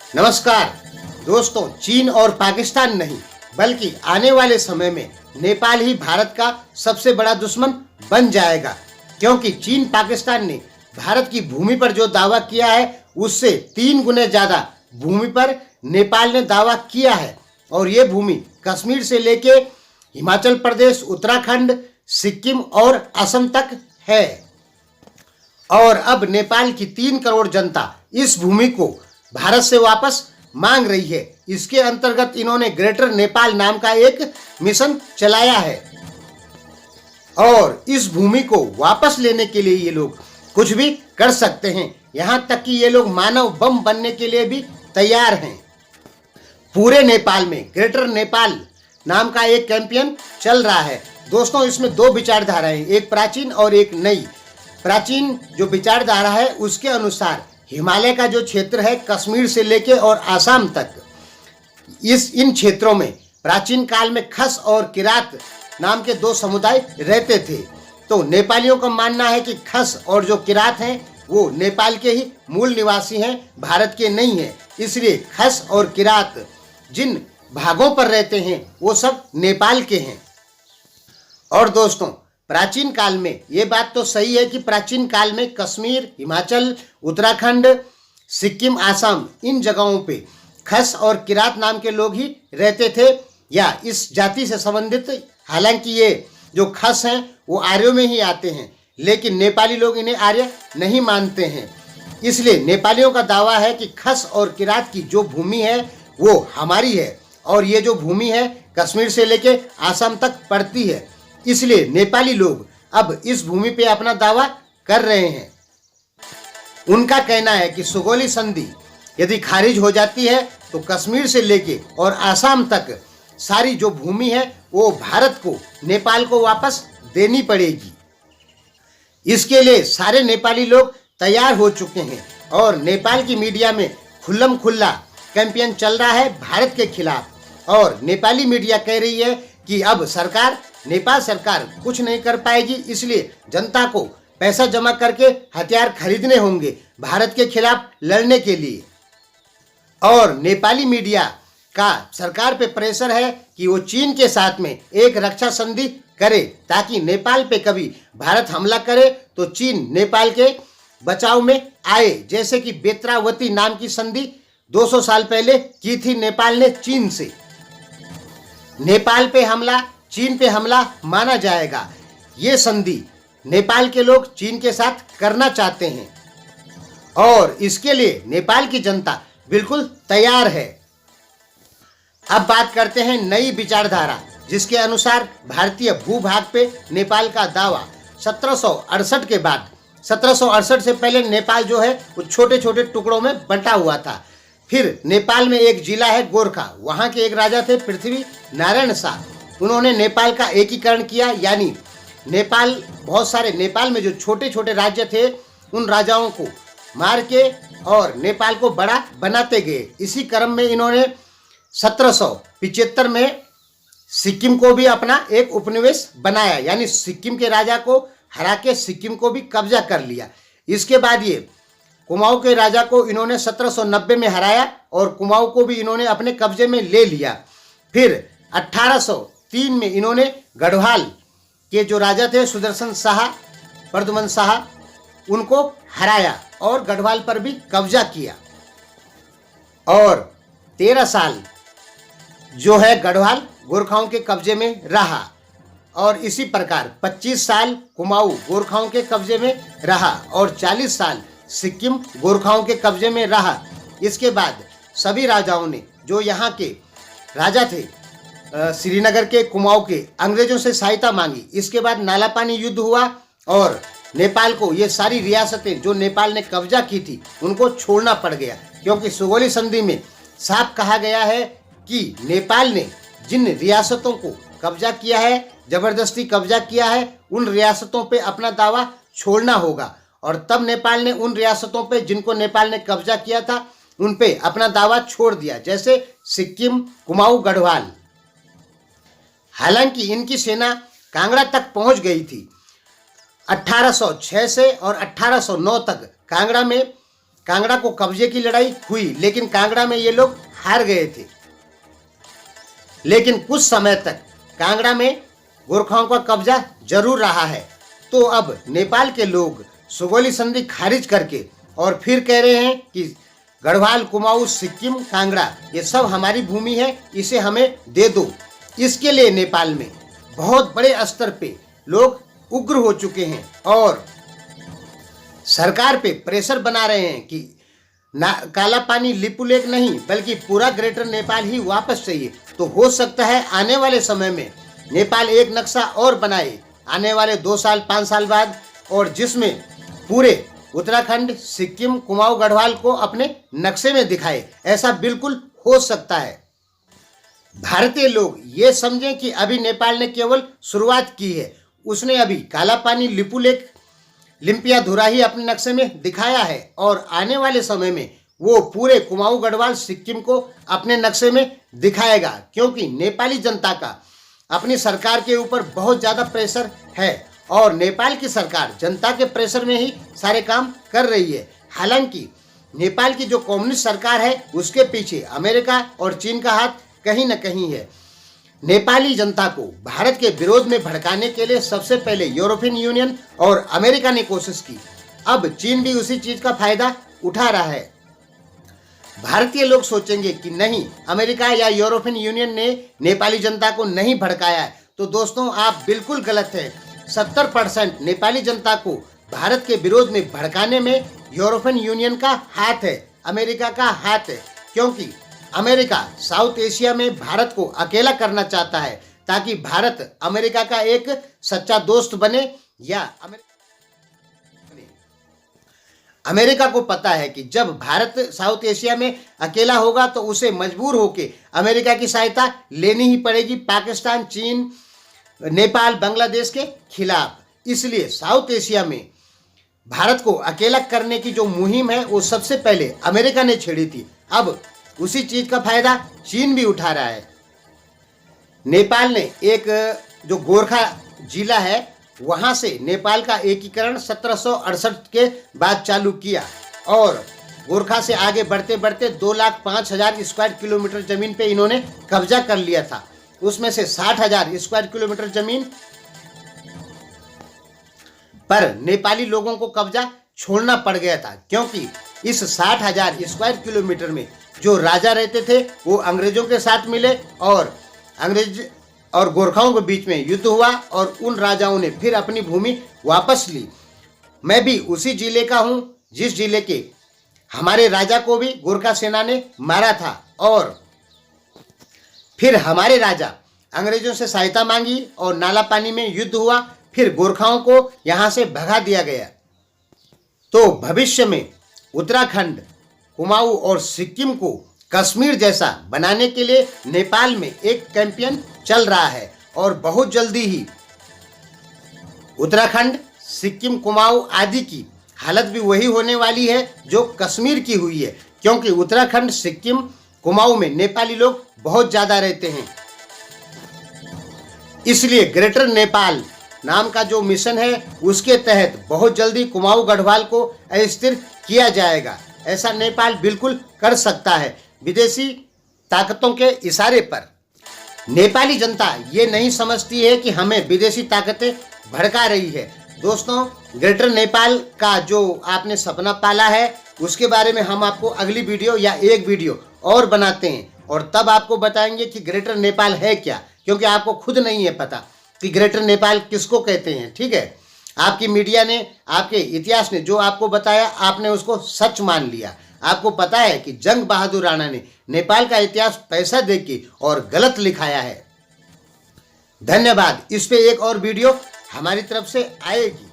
नमस्कार दोस्तों, चीन और पाकिस्तान नहीं बल्कि आने वाले समय में नेपाल ही भारत का सबसे बड़ा दुश्मन बन जाएगा, क्योंकि चीन पाकिस्तान ने भारत की भूमि पर जो दावा किया है उससे 3 गुने ज्यादा भूमि पर नेपाल ने दावा किया है। और ये भूमि कश्मीर से लेके हिमाचल प्रदेश, उत्तराखंड, सिक्किम और असम तक है। और अब नेपाल की 3 करोड़ जनता इस भूमि को भारत से वापस मांग रही है। इसके अंतर्गत इन्होंने ग्रेटर नेपाल नाम का एक मिशन चलाया है और इस भूमि को वापस लेने के लिए ये लोग कुछ भी कर सकते हैं। यहाँ तक कि ये लोग मानव बम बनने के लिए भी तैयार हैं। पूरे नेपाल में ग्रेटर नेपाल नाम का एक कैंपेन चल रहा है। दोस्तों, इसमें 2 विचारधाराएं हैं, एक प्राचीन और एक नई। प्राचीन जो विचारधारा है उसके अनुसार हिमालय का जो क्षेत्र है कश्मीर से लेके और आसाम तक, इन क्षेत्रों में प्राचीन काल में खस और किरात नाम के 2 समुदाय रहते थे। तो नेपालियों का मानना है कि खस और जो किरात हैं वो नेपाल के ही मूल निवासी हैं, भारत के नहीं हैं। इसलिए खस और किरात जिन भागों पर रहते हैं वो सब नेपाल के हैं। और दोस्तों, प्राचीन काल में ये बात तो सही है कि प्राचीन काल में कश्मीर, हिमाचल, उत्तराखंड, सिक्किम, आसाम, इन जगहों पे खस और किरात नाम के लोग ही रहते थे या इस जाति से संबंधित। हालांकि ये जो खस हैं वो आर्यों में ही आते हैं, लेकिन नेपाली लोग इन्हें आर्य नहीं मानते हैं। इसलिए नेपालियों का दावा है कि खस और किरात की जो भूमि है वो हमारी है और ये जो भूमि है कश्मीर से लेके आसाम तक पड़ती है। इसलिए नेपाली लोग अब इस भूमि पे अपना दावा कर रहे हैं। उनका कहना है कि सुगौली संधि यदि खारिज हो जाती है तो कश्मीर से लेके और आसाम तक सारी जो भूमि है वो भारत को, नेपाल को वापस देनी पड़ेगी। इसके लिए सारे नेपाली लोग तैयार हो चुके हैं और नेपाल की मीडिया में खुल्लम खुल्ला कैंपेन चल रहा है भारत के खिलाफ। और नेपाली मीडिया कह रही है कि अब नेपाल सरकार कुछ नहीं कर पाएगी, इसलिए जनता को पैसा जमा करके हथियार खरीदने होंगे भारत के खिलाफ लड़ने के लिए। और नेपाली मीडिया का सरकार पे प्रेशर है कि वो चीन के साथ में एक रक्षा संधि करे, ताकि नेपाल पे कभी भारत हमला करे तो चीन नेपाल के बचाव में आए। जैसे कि बेत्रावती नाम की संधि 200 साल पहले की थी नेपाल ने चीन से। नेपाल पे हमला चीन पे हमला माना जाएगा। ये संधि नेपाल के लोग चीन के साथ करना चाहते हैं और इसके लिए नेपाल की जनता बिल्कुल तैयार है। अब बात करते हैं नई विचारधारा, जिसके अनुसार भारतीय भूभाग पे नेपाल का दावा 1768 के बाद। 1768 से पहले नेपाल जो है वो छोटे छोटे टुकड़ों में बंटा हुआ था। फिर नेपाल में एक जिला है गोरखा, वहाँ के एक राजा थे पृथ्वी नारायण शाह। उन्होंने नेपाल का एकीकरण किया, यानी नेपाल में जो छोटे छोटे राज्य थे उन राजाओं को मार के और नेपाल को बड़ा बनाते गए। इसी क्रम में इन्होंने 1775 में सिक्किम को भी अपना एक उपनिवेश बनाया, यानी सिक्किम के राजा को हरा के सिक्किम को भी कब्जा कर लिया। इसके बाद ये कुमाऊं के राजा को इन्होंने 1790 में हराया और कुमाऊं को भी इन्होंने अपने कब्जे में ले लिया। फिर 1803 में इन्होंने गढ़वाल के जो राजा थे सुदर्शन शाह, प्रद्युमन शाह, उनको हराया और गढ़वाल पर भी कब्जा किया। और 13 साल जो है गढ़वाल गोरखाओं के कब्जे में रहा और इसी प्रकार 25 साल कुमाऊं गोरखाओं के कब्जे में रहा और 40 साल सिक्किम गोरखाओं के कब्जे में रहा। इसके बाद सभी राजाओं ने, जो यहाँ के राजा थे श्रीनगर के, कुमाऊं के, अंग्रेजों से सहायता मांगी। इसके बाद नालापानी युद्ध हुआ और नेपाल को ये सारी रियासतें जो नेपाल ने कब्जा की थी उनको छोड़ना पड़ गया, क्योंकि सुगौली संधि में साफ कहा गया है कि नेपाल ने जिन रियासतों को कब्जा किया है, जबरदस्ती कब्जा किया है, उन रियासतों पे अपना दावा छोड़ना होगा। और तब नेपाल ने उन रियासतों पे जिनको नेपाल ने कब्जा किया था उन पे अपना दावा छोड़ दिया, जैसे सिक्किम, कुमाऊं, गढ़वाल। हालांकि इनकी सेना कांगड़ा तक पहुंच गई थी। 1806 से और 1809 तक कांगड़ा में कांगड़ा को कब्जे की लड़ाई हुई, लेकिन कांगड़ा में ये लोग हार गए थे। लेकिन कुछ समय तक कांगड़ा में गोरखाओं का कब्जा जरूर रहा है। तो अब नेपाल के लोग सुगौली संधि खारिज करके और फिर कह रहे हैं कि गढ़वाल, कुमाऊं, सिक्किम, कांगड़ा ये सब हमारी भूमि है, इसे हमें दे दो। इसके लिए नेपाल में बहुत बड़े स्तर पे लोग उग्र हो चुके हैं और सरकार पे प्रेशर बना रहे हैं कि ना काला पानी लिपुलेख नहीं बल्कि पूरा ग्रेटर नेपाल ही वापस चाहिए। तो हो सकता है आने वाले समय में नेपाल एक नक्शा और बनाए आने वाले 2 साल 5 साल बाद, और जिसमें पूरे उत्तराखंड, सिक्किम, कुमाऊं, गढ़वाल को अपने नक्शे में दिखाए। ऐसा बिल्कुल हो सकता है। भारतीय लोग ये समझें कि अभी नेपाल ने केवल शुरुआत की है। उसने अभी काला पानी, लिपुलेख, लिम्पियाधुरा ही अपने नक्शे में दिखाया है और आने वाले समय में वो पूरे कुमाऊं, गढ़वाल, सिक्किम को अपने नक्शे में दिखाएगा, क्योंकि नेपाली जनता का अपनी सरकार के ऊपर बहुत ज़्यादा प्रेशर है और नेपाल की सरकार जनता के प्रेशर में ही सारे काम कर रही है। हालांकि नेपाल की जो कम्युनिस्ट सरकार है उसके पीछे अमेरिका और चीन का हाथ कहीं न कहीं है। नेपाली जनता को भारत के विरोध में भड़काने के लिए सबसे पहले यूरोपियन यूनियन और अमेरिका ने कोशिश की। अब चीन भी उसी चीज का फायदा उठा रहा है। भारतीय लोग सोचेंगे कि नहीं, अमेरिका या यूरोपियन यूनियन ने नेपाली जनता को नहीं भड़काया है। तो दोस्तों, आप बिल्कुल गलत हैं। 70% नेपाली जनता को भारत के विरोध में भड़काने में यूरोपियन यूनियन का हाथ है, अमेरिका का हाथ है, क्योंकि अमेरिका साउथ एशिया में भारत को अकेला करना चाहता है ताकि भारत अमेरिका का एक सच्चा दोस्त बने। या अमेरिका को पता है कि जब भारत साउथ एशिया में अकेला होगा तो उसे मजबूर होकर अमेरिका की सहायता लेनी ही पड़ेगी पाकिस्तान, चीन, नेपाल, बांग्लादेश के खिलाफ। इसलिए साउथ एशिया में भारत को अकेला करने की जो मुहिम है वो सबसे पहले अमेरिका ने छेड़ी थी। अब उसी चीज का फायदा चीन भी उठा रहा है। नेपाल ने एक जो गोरखा जिला है वहां से नेपाल का एकीकरण 1768 के बाद चालू किया और गोरखा से आगे बढ़ते बढ़ते 2,05,000 स्क्वायर किलोमीटर जमीन पे इन्होंने कब्जा कर लिया था। उसमें से 60,000 स्क्वायर किलोमीटर जमीन पर नेपाली लोगों को कब्जा छोड़ना पड़ गया था, क्योंकि इस 60,000 स्क्वायर किलोमीटर में जो राजा रहते थे वो अंग्रेजों के साथ मिले और अंग्रेज और गोरखाओं के बीच में युद्ध हुआ और उन राजाओं ने फिर अपनी भूमि वापस ली। मैं भी उसी जिले का हूँ जिस जिले के हमारे राजा को भी गोरखा सेना ने मारा था और फिर हमारे राजा अंग्रेजों से सहायता मांगी और नाला पानी में युद्ध हुआ, फिर गोरखाओं को यहाँ से भगा दिया गया। तो भविष्य में उत्तराखंड, कुमाऊं और सिक्किम को कश्मीर जैसा बनाने के लिए नेपाल में एक कैंपेन चल रहा है और बहुत जल्दी ही उत्तराखंड, सिक्किम, कुमाऊं आदि की हालत भी वही होने वाली है जो कश्मीर की हुई है, क्योंकि उत्तराखंड, सिक्किम, कुमाऊं में नेपाली लोग बहुत ज़्यादा रहते हैं। इसलिए ग्रेटर नेपाल नाम का जो मिशन है उसके तहत बहुत जल्दी कुमाऊं, गढ़वाल को अस्थिर किया जाएगा। ऐसा नेपाल बिल्कुल कर सकता है विदेशी ताकतों के इशारे पर। नेपाली जनता ये नहीं समझती है कि हमें विदेशी ताकतें भड़का रही है। दोस्तों, ग्रेटर नेपाल का जो आपने सपना पाला है उसके बारे में हम आपको अगली वीडियो या एक वीडियो और बनाते हैं और तब आपको बताएंगे कि ग्रेटर नेपाल है क्या, क्योंकि आपको खुद नहीं है पता कि ग्रेटर नेपाल किसको कहते हैं। ठीक है, आपकी मीडिया ने, आपके इतिहास ने जो आपको बताया आपने उसको सच मान लिया। आपको पता है कि जंग बहादुर राणा ने नेपाल का इतिहास पैसा देके और गलत लिखाया है। धन्यवाद। इस पे एक और वीडियो हमारी तरफ से आएगी।